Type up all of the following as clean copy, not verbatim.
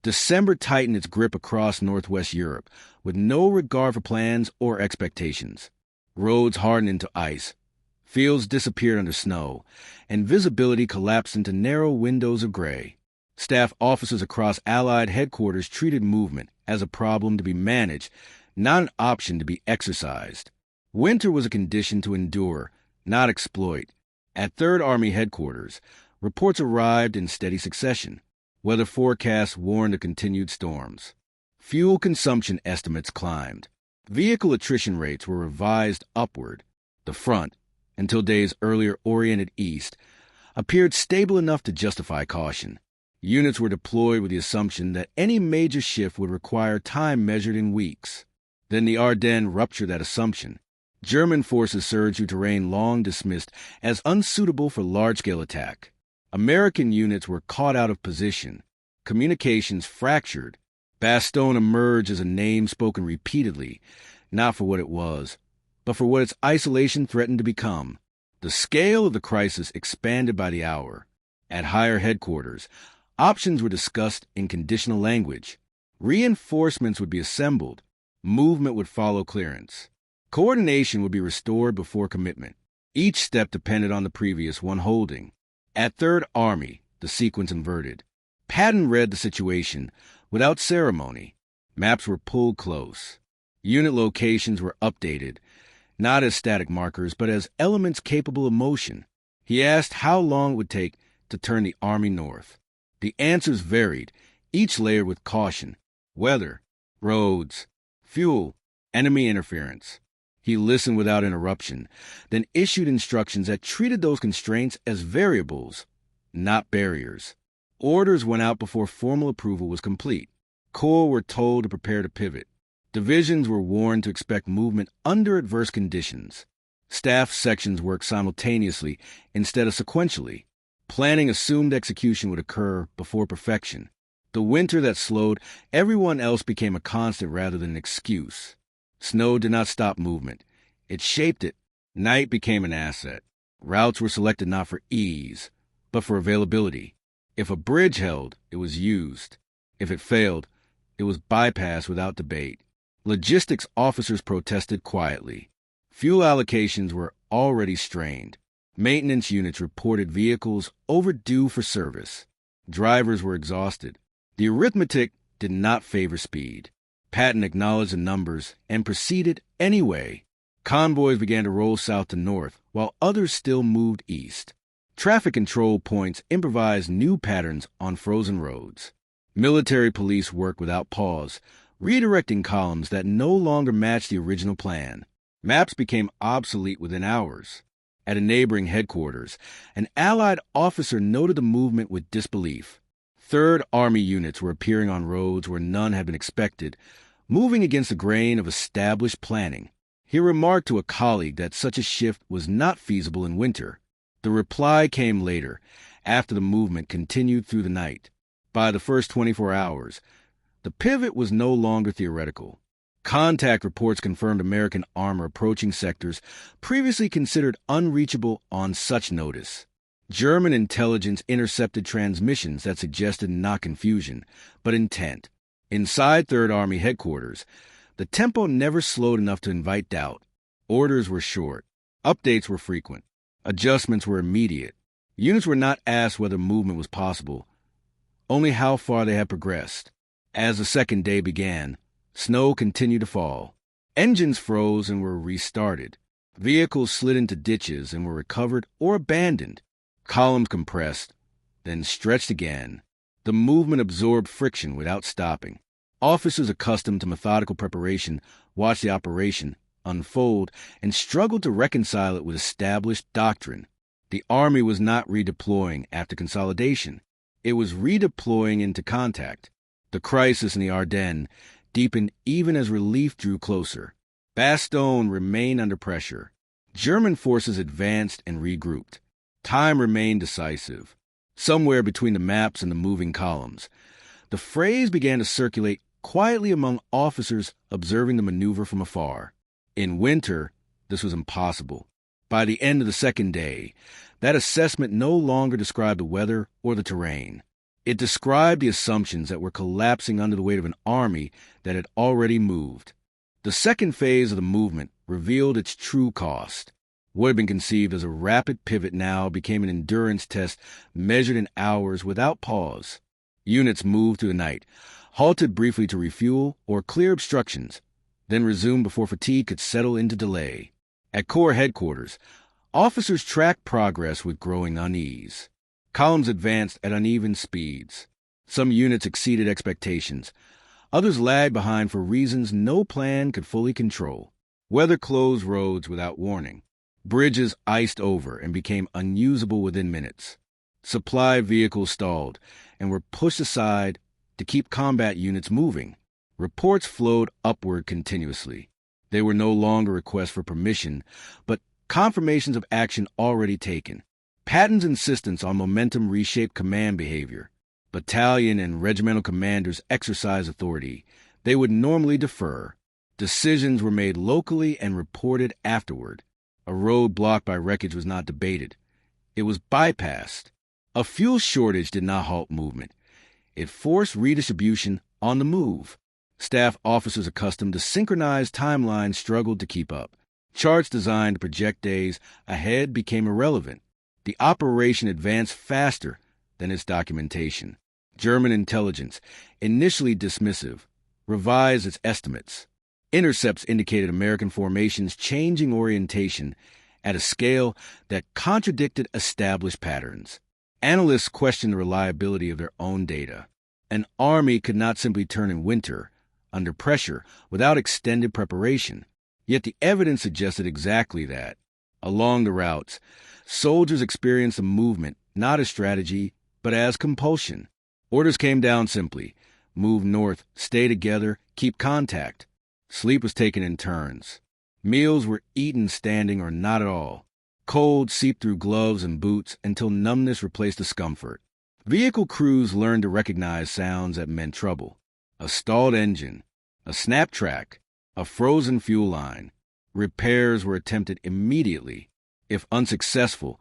December tightened its grip across northwest Europe, with no regard for plans or expectations. Roads hardened into ice, fields disappeared under snow, and visibility collapsed into narrow windows of gray. Staff officers across Allied headquarters treated movement as a problem to be managed, not an option to be exercised. Winter was a condition to endure, not exploit. At Third Army headquarters, reports arrived in steady succession. Weather forecasts warned of continued storms. Fuel consumption estimates climbed. Vehicle attrition rates were revised upward. The front, until days earlier oriented east, appeared stable enough to justify caution. Units were deployed with the assumption that any major shift would require time measured in weeks. Then the Ardennes ruptured that assumption. German forces surged through terrain long dismissed as unsuitable for large-scale attack. American units were caught out of position. Communications fractured. Bastogne emerged as a name spoken repeatedly, not for what it was, but for what its isolation threatened to become. The scale of the crisis expanded by the hour. At higher headquarters, options were discussed in conditional language. Reinforcements would be assembled. Movement would follow clearance. Coordination would be restored before commitment. Each step depended on the previous one holding. At Third Army, the sequence inverted. Patton read the situation without ceremony. Maps were pulled close. Unit locations were updated, not as static markers, but as elements capable of motion. He asked how long it would take to turn the army north. The answers varied, each layered with caution. Weather, roads, fuel, enemy interference. He listened without interruption, then issued instructions that treated those constraints as variables, not barriers. Orders went out before formal approval was complete. Corps were told to prepare to pivot. Divisions were warned to expect movement under adverse conditions. Staff sections worked simultaneously instead of sequentially. Planning assumed execution would occur before perfection. The winter that slowed everyone else became a constant rather than an excuse. Snow did not stop movement. It shaped it. Night became an asset. Routes were selected not for ease, but for availability. If a bridge held, it was used. If it failed, it was bypassed without debate. Logistics officers protested quietly. Fuel allocations were already strained. Maintenance units reported vehicles overdue for service. Drivers were exhausted. The arithmetic did not favor speed. Patton acknowledged the numbers and proceeded anyway. Convoys began to roll south to north, while others still moved east. Traffic control points improvised new patterns on frozen roads. Military police worked without pause, redirecting columns that no longer matched the original plan. Maps became obsolete within hours. At a neighboring headquarters, an Allied officer noted the movement with disbelief. Third Army units were appearing on roads where none had been expected, moving against the grain of established planning. He remarked to a colleague that such a shift was not feasible in winter. The reply came later, after the movement continued through the night. By the first 24 hours, the pivot was no longer theoretical. Contact reports confirmed American armor approaching sectors previously considered unreachable on such notice. German intelligence intercepted transmissions that suggested not confusion, but intent. Inside Third Army headquarters, the tempo never slowed enough to invite doubt. Orders were short. Updates were frequent. Adjustments were immediate. Units were not asked whether movement was possible, only how far they had progressed. As the second day began, snow continued to fall. Engines froze and were restarted. Vehicles slid into ditches and were recovered or abandoned. Columns compressed, then stretched again. The movement absorbed friction without stopping. Officers accustomed to methodical preparation watched the operation unfold and struggled to reconcile it with established doctrine. The Army was not redeploying after consolidation. It was redeploying into contact. The crisis in the Ardennes deepened even as relief drew closer. Bastogne remained under pressure. German forces advanced and regrouped. Time remained decisive. Somewhere between the maps and the moving columns, the phrase began to circulate quietly among officers observing the maneuver from afar. In winter, this was impossible. By the end of the second day, that assessment no longer described the weather or the terrain. It described the assumptions that were collapsing under the weight of an army that had already moved. The second phase of the movement revealed its true cost. What had been conceived as a rapid pivot now became an endurance test measured in hours without pause. Units moved through the night, halted briefly to refuel or clear obstructions, then resumed before fatigue could settle into delay. At Corps headquarters, officers tracked progress with growing unease. Columns advanced at uneven speeds. Some units exceeded expectations. Others lagged behind for reasons no plan could fully control. Weather closed roads without warning. Bridges iced over and became unusable within minutes. Supply vehicles stalled and were pushed aside to keep combat units moving. Reports flowed upward continuously. They were no longer requests for permission, but confirmations of action already taken. Patton's insistence on momentum reshaped command behavior. Battalion and regimental commanders exercised authority. They would normally defer. Decisions were made locally and reported afterward. A road blocked by wreckage was not debated. It was bypassed. A fuel shortage did not halt movement. It forced redistribution on the move. Staff officers accustomed to synchronized timelines struggled to keep up. Charts designed to project days ahead became irrelevant. The operation advanced faster than its documentation. German intelligence, initially dismissive, revised its estimates. Intercepts indicated American formations changing orientation at a scale that contradicted established patterns. Analysts questioned the reliability of their own data. An army could not simply turn in winter, under pressure, without extended preparation. Yet the evidence suggested exactly that. Along the routes, soldiers experienced the movement not as strategy, but as compulsion. Orders came down simply: move north, stay together, keep contact. Sleep was taken in turns. Meals were eaten standing or not at all. Cold seeped through gloves and boots until numbness replaced discomfort. Vehicle crews learned to recognize sounds that meant trouble. A stalled engine, a snap track, a frozen fuel line. Repairs were attempted immediately. If unsuccessful,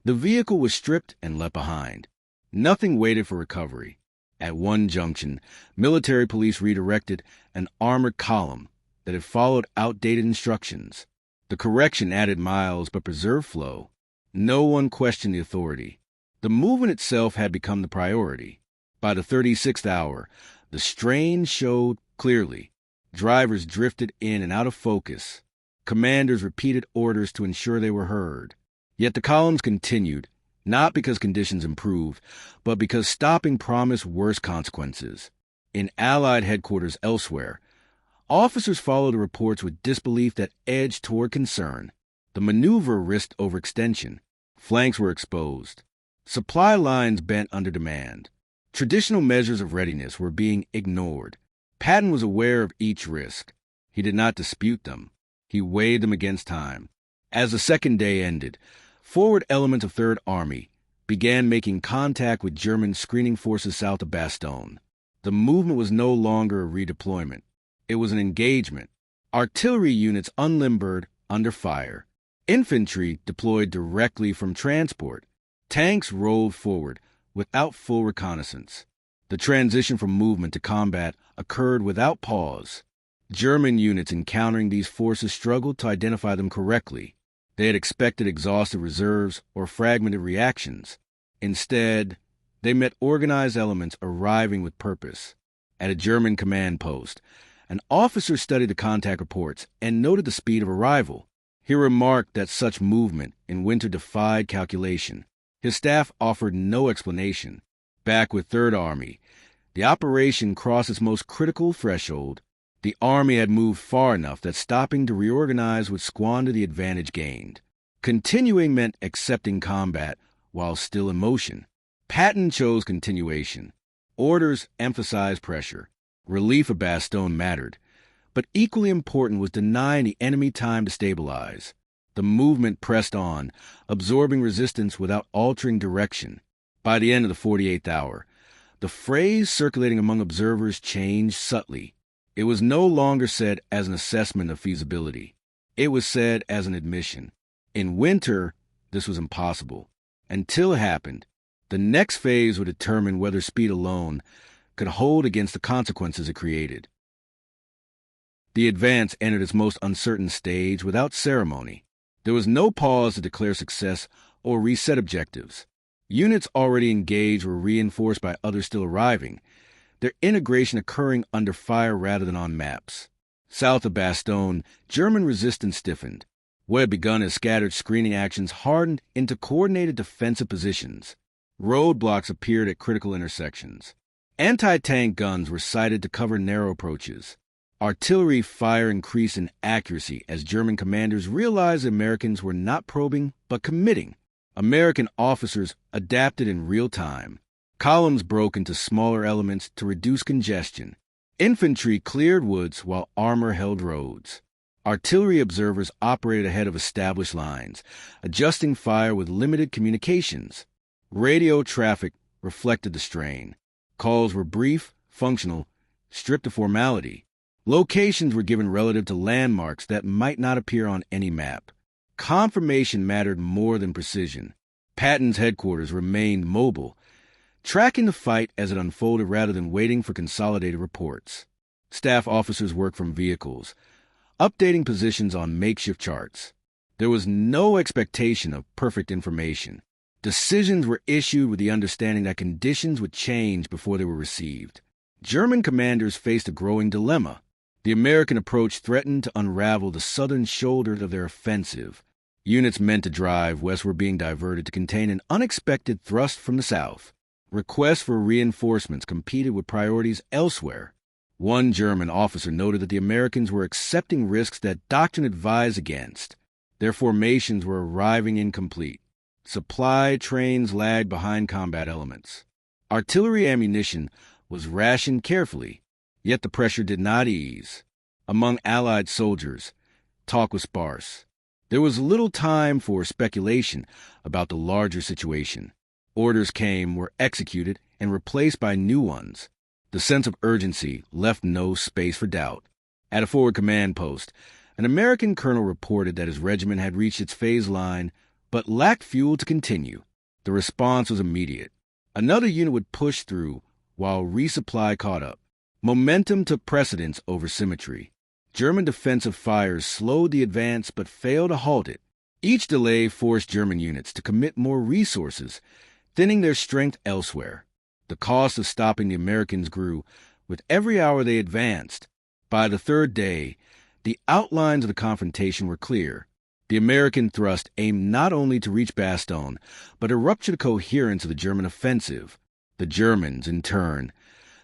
the vehicle was stripped and left behind. Nothing waited for recovery. At one junction, military police redirected an armored column that had followed outdated instructions. The correction added miles but preserved flow. No one questioned the authority. The movement itself had become the priority. By the 36th hour, the strain showed clearly. Drivers drifted in and out of focus. Commanders repeated orders to ensure they were heard. Yet the columns continued, not because conditions improved, but because stopping promised worse consequences. In Allied headquarters elsewhere, officers followed the reports with disbelief that edged toward concern. The maneuver risked overextension. Flanks were exposed. Supply lines bent under demand. Traditional measures of readiness were being ignored. Patton was aware of each risk. He did not dispute them. He weighed them against time. As the second day ended, forward elements of Third Army began making contact with German screening forces south of Bastogne. The movement was no longer a redeployment. It was an engagement. Artillery units unlimbered under fire. Infantry deployed directly from transport. Tanks rolled forward without full reconnaissance. The transition from movement to combat occurred without pause. German units encountering these forces struggled to identify them correctly. They had expected exhausted reserves or fragmented reactions. Instead, they met organized elements arriving with purpose. At a German command post, an officer studied the contact reports and noted the speed of arrival. He remarked that such movement in winter defied calculation. His staff offered no explanation. Back with Third Army, the operation crossed its most critical threshold. The Army had moved far enough that stopping to reorganize would squander the advantage gained. Continuing meant accepting combat while still in motion. Patton chose continuation. Orders emphasized pressure. Relief of Bastogne mattered. But equally important was denying the enemy time to stabilize. The movement pressed on, absorbing resistance without altering direction. By the end of the 48th hour, the phrase circulating among observers changed subtly. It was no longer said as an assessment of feasibility. It was said as an admission. In winter, this was impossible. Until it happened, The next phase would determine whether speed alone could hold against the consequences it created. The advance entered its most uncertain stage without ceremony. There was no pause to declare success or reset objectives. Units already engaged were reinforced by others still arriving, their integration occurring under fire rather than on maps. South of Bastogne, German resistance stiffened. What had begun as scattered screening actions hardened into coordinated defensive positions. Roadblocks appeared at critical intersections. Anti-tank guns were sighted to cover narrow approaches. Artillery fire increased in accuracy as German commanders realized the Americans were not probing but committing. American officers adapted in real time. Columns broke into smaller elements to reduce congestion. Infantry cleared woods while armor held roads. Artillery observers operated ahead of established lines, adjusting fire with limited communications. Radio traffic reflected the strain. Calls were brief, functional, stripped of formality. Locations were given relative to landmarks that might not appear on any map. Confirmation mattered more than precision. Patton's headquarters remained mobile, tracking the fight as it unfolded rather than waiting for consolidated reports. Staff officers worked from vehicles, updating positions on makeshift charts. There was no expectation of perfect information. Decisions were issued with the understanding that conditions would change before they were received. German commanders faced a growing dilemma. The American approach threatened to unravel the southern shoulder of their offensive. Units meant to drive west were being diverted to contain an unexpected thrust from the south. Requests for reinforcements competed with priorities elsewhere. One German officer noted that the Americans were accepting risks that doctrine advised against. Their formations were arriving incomplete. Supply trains lagged behind combat elements. Artillery ammunition was rationed carefully, yet the pressure did not ease. Among Allied soldiers, talk was sparse. There was little time for speculation about the larger situation. Orders came, were executed, and replaced by new ones. The sense of urgency left no space for doubt. At a forward command post, an American colonel reported that his regiment had reached its phase line but lacked fuel to continue. The response was immediate. Another unit would push through while resupply caught up. Momentum took precedence over symmetry. German defensive fires slowed the advance but failed to halt it. Each delay forced German units to commit more resources, thinning their strength elsewhere. The cost of stopping the Americans grew with every hour they advanced. By the third day, the outlines of the confrontation were clear. The American thrust aimed not only to reach Bastogne, but to rupture the coherence of the German offensive. The Germans, in turn,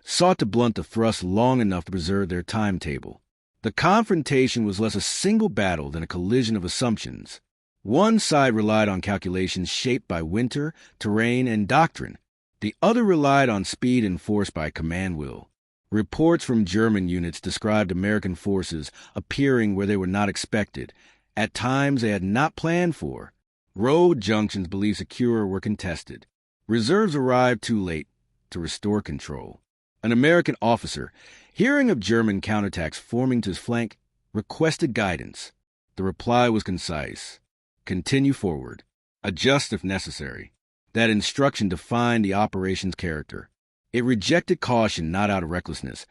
sought to blunt the thrust long enough to preserve their timetable. The confrontation was less a single battle than a collision of assumptions. One side relied on calculations shaped by winter, terrain, and doctrine. The other relied on speed enforced by command will. Reports from German units described American forces appearing where they were not expected, at times they had not planned for. Road junctions believed secure were contested. Reserves arrived too late to restore control. An American officer, hearing of German counterattacks forming to his flank, requested guidance. The reply was concise. Continue forward. Adjust if necessary. That instruction defined the operation's character. It rejected caution not out of recklessness,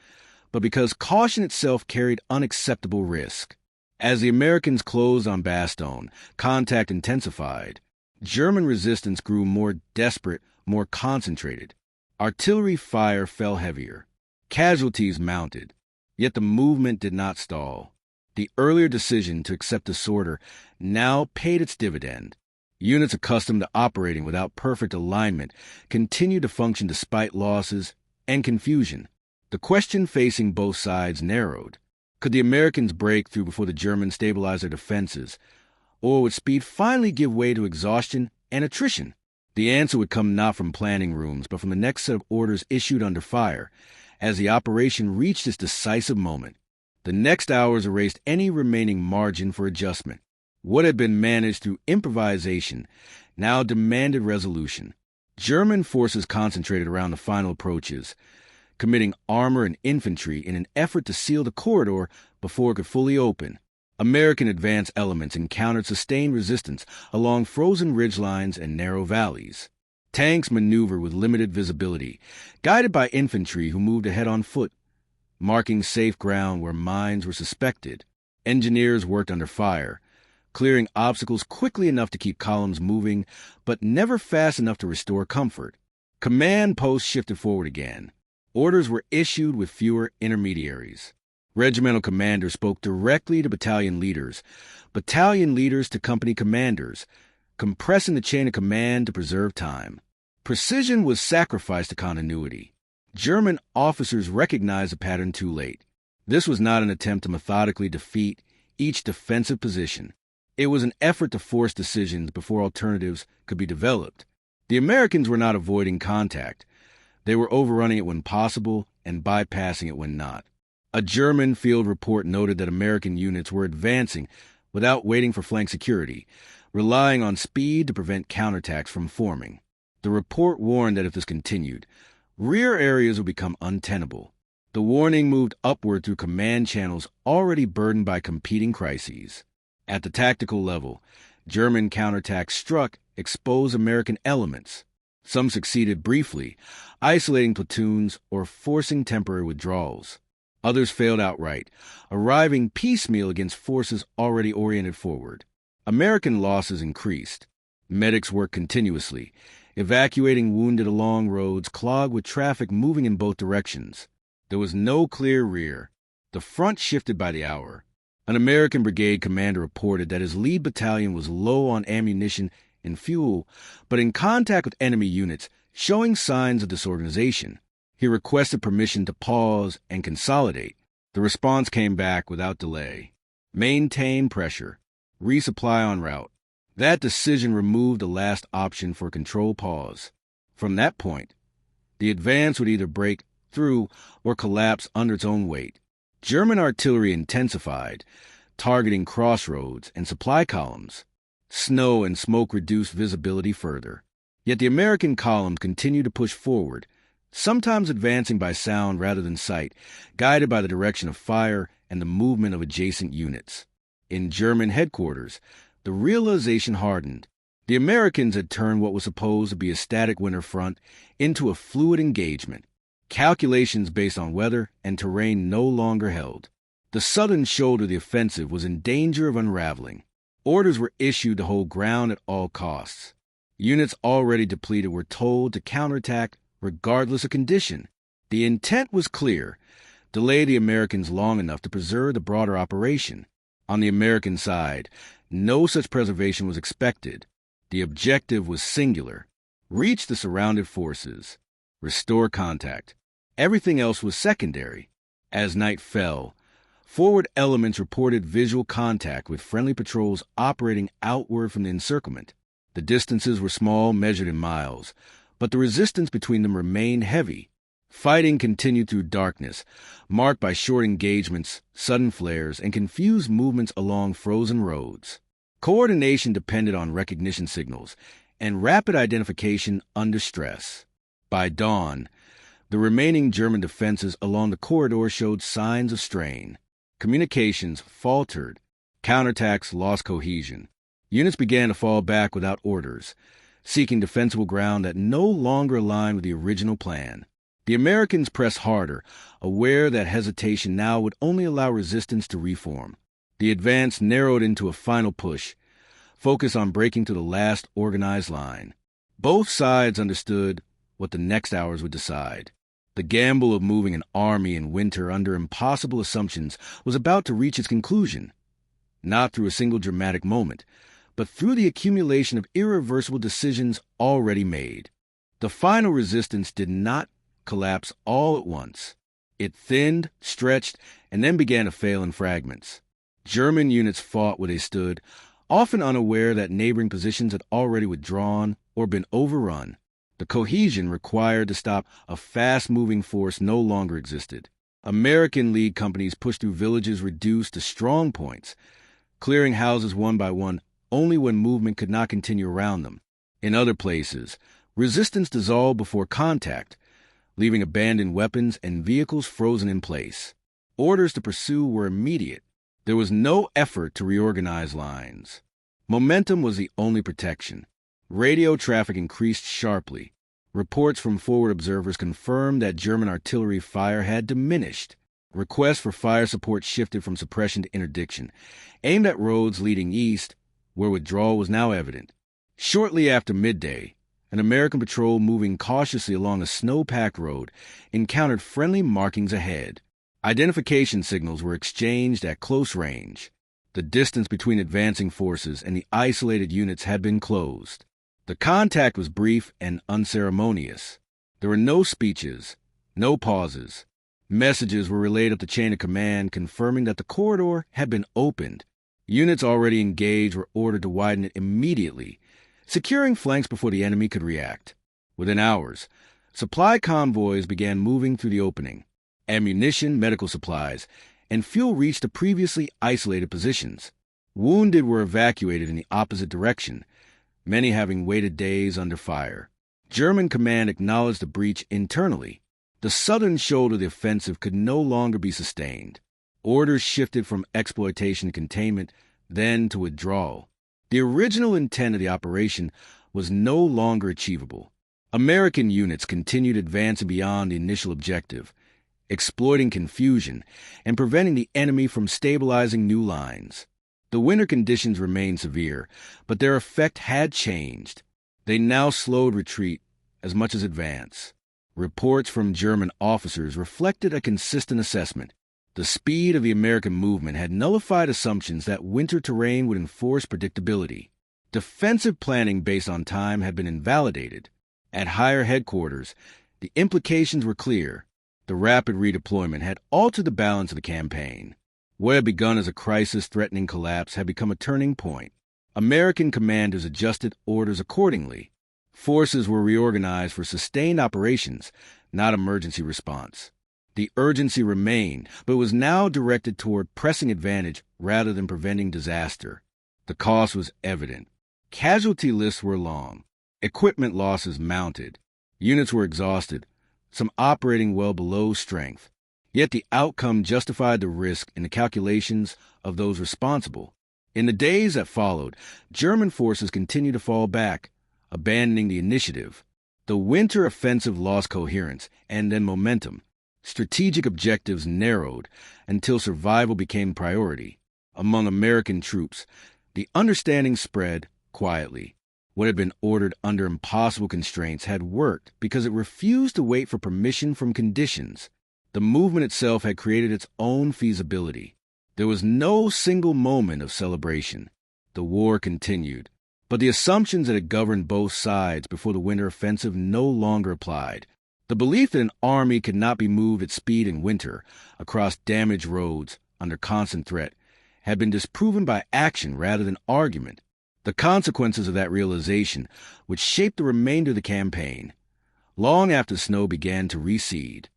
but because caution itself carried unacceptable risk. As the Americans closed on Bastogne, contact intensified. German resistance grew more desperate, more concentrated. Artillery fire fell heavier. Casualties mounted. Yet the movement did not stall. The earlier decision to accept disorder now paid its dividend. Units accustomed to operating without perfect alignment continued to function despite losses and confusion. The question facing both sides narrowed. Could the Americans break through before the Germans stabilized their defenses, or would speed finally give way to exhaustion and attrition? The answer would come not from planning rooms, but from the next set of orders issued under fire, as the operation reached its decisive moment. The next hours erased any remaining margin for adjustment. What had been managed through improvisation now demanded resolution. German forces concentrated around the final approaches, committing armor and infantry in an effort to seal the corridor before it could fully open. American advance elements encountered sustained resistance along frozen ridgelines and narrow valleys. Tanks maneuvered with limited visibility, guided by infantry who moved ahead on foot, marking safe ground where mines were suspected. Engineers worked under fire, clearing obstacles quickly enough to keep columns moving, but never fast enough to restore comfort. Command posts shifted forward again. Orders were issued with fewer intermediaries. Regimental commanders spoke directly to battalion leaders to company commanders, compressing the chain of command to preserve time. Precision was sacrificed to continuity. German officers recognized the pattern too late. This was not an attempt to methodically defeat each defensive position. It was an effort to force decisions before alternatives could be developed. The Americans were not avoiding contact. They were overrunning it when possible and bypassing it when not. A German field report noted that American units were advancing without waiting for flank security, relying on speed to prevent counterattacks from forming. The report warned that if this continued, rear areas would become untenable. The warning moved upward through command channels already burdened by competing crises. At the tactical level, German counterattacks struck exposed American elements. Some succeeded briefly, isolating platoons or forcing temporary withdrawals. Others failed outright, arriving piecemeal against forces already oriented forward. American losses increased. Medics worked continuously, evacuating wounded along roads clogged with traffic moving in both directions. There was no clear rear. The front shifted by the hour. An American brigade commander reported that his lead battalion was low on ammunition and fuel, but in contact with enemy units, showing signs of disorganization. He requested permission to pause and consolidate. The response came back without delay. Maintain pressure. Resupply en route. That decision removed the last option for a controlled pause. From that point, the advance would either break through or collapse under its own weight. German artillery intensified, targeting crossroads and supply columns. Snow and smoke reduced visibility further. Yet the American columns continued to push forward, sometimes advancing by sound rather than sight, guided by the direction of fire and the movement of adjacent units. In German headquarters, the realization hardened. The Americans had turned what was supposed to be a static winter front into a fluid engagement. Calculations based on weather and terrain no longer held. The southern shoulder of the offensive was in danger of unraveling. Orders were issued to hold ground at all costs. Units already depleted were told to counterattack regardless of condition. The intent was clear: delay the Americans long enough to preserve the broader operation. On the American side, no such preservation was expected. The objective was singular: reach the surrounded forces, restore contact. Everything else was secondary. As night fell, forward elements reported visual contact with friendly patrols operating outward from the encirclement. The distances were small, measured in miles, but the resistance between them remained heavy. Fighting continued through darkness, marked by short engagements, sudden flares, and confused movements along frozen roads. Coordination depended on recognition signals and rapid identification under stress. By dawn, the remaining German defenses along the corridor showed signs of strain. Communications faltered. Counterattacks lost cohesion. Units began to fall back without orders, seeking defensible ground that no longer aligned with the original plan. The Americans pressed harder, aware that hesitation now would only allow resistance to reform. The advance narrowed into a final push, focused on breaking to the last organized line. Both sides understood what the next hours would decide. The gamble of moving an army in winter under impossible assumptions was about to reach its conclusion, not through a single dramatic moment, but through the accumulation of irreversible decisions already made. The final resistance did not collapse all at once. It thinned, stretched, and then began to fail in fragments. German units fought where they stood, often unaware that neighboring positions had already withdrawn or been overrun. The cohesion required to stop a fast-moving force no longer existed. American lead companies pushed through villages reduced to strong points, clearing houses one by one only when movement could not continue around them. In other places, resistance dissolved before contact, leaving abandoned weapons and vehicles frozen in place. Orders to pursue were immediate. There was no effort to reorganize lines. Momentum was the only protection. Radio traffic increased sharply. Reports from forward observers confirmed that German artillery fire had diminished. Requests for fire support shifted from suppression to interdiction, aimed at roads leading east, where withdrawal was now evident. Shortly after midday, an American patrol moving cautiously along a snow-packed road encountered friendly markings ahead. Identification signals were exchanged at close range. The distance between advancing forces and the isolated units had been closed. The contact was brief and unceremonious. There were no speeches, no pauses. Messages were relayed up the chain of command confirming that the corridor had been opened. Units already engaged were ordered to widen it immediately, securing flanks before the enemy could react. Within hours, supply convoys began moving through the opening. Ammunition, medical supplies, and fuel reached the previously isolated positions. Wounded were evacuated in the opposite direction, many having waited days under fire. German command acknowledged the breach internally. The southern shoulder of the offensive could no longer be sustained. Orders shifted from exploitation to containment, then to withdrawal. The original intent of the operation was no longer achievable. American units continued advancing beyond the initial objective, exploiting confusion and preventing the enemy from stabilizing new lines. The winter conditions remained severe, but their effect had changed. They now slowed retreat as much as advance. Reports from German officers reflected a consistent assessment. The speed of the American movement had nullified assumptions that winter terrain would enforce predictability. Defensive planning based on time had been invalidated. At higher headquarters, the implications were clear. The rapid redeployment had altered the balance of the campaign. What had begun as a crisis-threatening collapse had become a turning point. American commanders adjusted orders accordingly. Forces were reorganized for sustained operations, not emergency response. The urgency remained, but was now directed toward pressing advantage rather than preventing disaster. The cost was evident. Casualty lists were long. Equipment losses mounted. Units were exhausted, some operating well below strength. Yet the outcome justified the risk in the calculations of those responsible. In the days that followed, German forces continued to fall back, abandoning the initiative. The winter offensive lost coherence and then momentum. Strategic objectives narrowed until survival became priority. Among American troops, the understanding spread quietly. What had been ordered under impossible constraints had worked because it refused to wait for permission from conditions. The movement itself had created its own feasibility. There was no single moment of celebration. The war continued, but the assumptions that had governed both sides before the winter offensive no longer applied. The belief that an army could not be moved at speed in winter across damaged roads under constant threat had been disproven by action rather than argument. The consequences of that realization would shape the remainder of the campaign, long after snow began to recede.